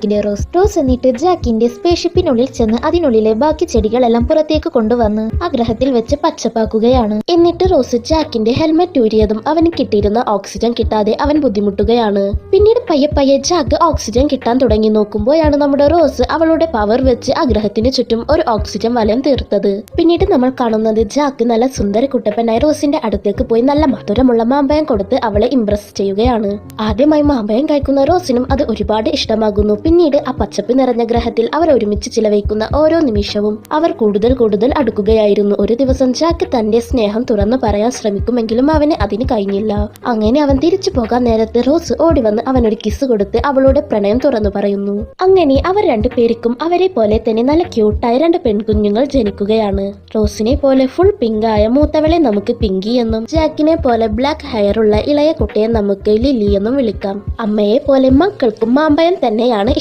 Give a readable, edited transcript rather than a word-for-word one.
Rose എന്നിട്ട് ജാക്കിന്റെ സ്പേസ്ഷിപ്പിനുള്ളിൽ ചെന്ന് അതിനുള്ളിലെ ബാക്കി ചെടികളെല്ലാം പുറത്തേക്ക് കൊണ്ടുവന്ന് ആ ഗ്രഹത്തിൽ വെച്ച് പച്ചപ്പാക്കുകയാണ്. എന്നിട്ട് റോസ് ജാക്കിന്റെ ഹെൽമെറ്റ് ഊരിയതും അവന് കിട്ടിയിരുന്ന ഓക്സിജൻ കിട്ടാതെ അവൻ ബുദ്ധിമുട്ടുകയാണ്. പിന്നീട് പയ്യെ ജാക്ക് ഓക്സിജൻ കിട്ടാൻ തുടങ്ങി. നോക്കുമ്പോഴാണ് നമ്മുടെ റോസ് അവളുടെ പവർ വെച്ച് ആ ഗ്രഹത്തിന് ചുറ്റും ഒരു ഓക്സിജൻ വലയം തീർത്തത്. പിന്നീട് നമ്മൾ കാണുന്നത് ജാക്ക് നല്ല സുന്ദര കുട്ടപ്പനായി റോസിന്റെ അടുത്തേക്ക് പോയി നല്ല മധുരമുള്ള മാമ്പഴം കൊടുത്ത് അവളെ ഇംപ്രസ് ചെയ്യുകയാണ്. ആദ്യമായി മാമ്പഴം കഴിക്കുന്ന റോസിനും അത് ഒരുപാട് ഇഷ്ടമാകുന്നു. പിന്നീട് ആ പച്ചപ്പ് നിറഞ്ഞ ഗ്രഹത്തിൽ അവർ ഒരുമിച്ച് ചിലവഴിക്കുന്ന ഓരോ നിമിഷവും അവർ കൂടുതൽ അടുക്കുകയായിരുന്നു. ഒരു ദിവസം ജാക്ക് തന്റെ സ്നേഹം തുറന്നു പറയാൻ ശ്രമിക്കുമെങ്കിലും അവന് അതിന് കഴിഞ്ഞില്ല. അങ്ങനെ അവൻ തിരിച്ചു പോകാൻ നേരത്ത് റോസ് ഓടി വന്ന് അവനൊരു കിസ് കൊടുത്ത് അവളുടെ പ്രണയം തുറന്നു പറയുന്നു. അങ്ങനെ അവർ രണ്ടുപേർക്കും അവരെ പോലെ തന്നെ നല്ല ക്യൂട്ടായ രണ്ട് പെൺകുഞ്ഞുങ്ങൾ ജനിക്കുകയാണ്. റോസിനെ പോലെ ഫുൾ പിങ്ക് ആയ മൂത്തവളെ നമുക്ക് പിങ്കി എന്നും ജാക്കിനെ പോലെ ബ്ലാക്ക് ഹെയർ ഉള്ള ഇളയ കുട്ടിയെ നമുക്ക് ലില്ലി എന്നും വിളിക്കാം. അമ്മയെ പോലെ മക്കൾക്കും മാമ്പഴം തന്നെയാണ്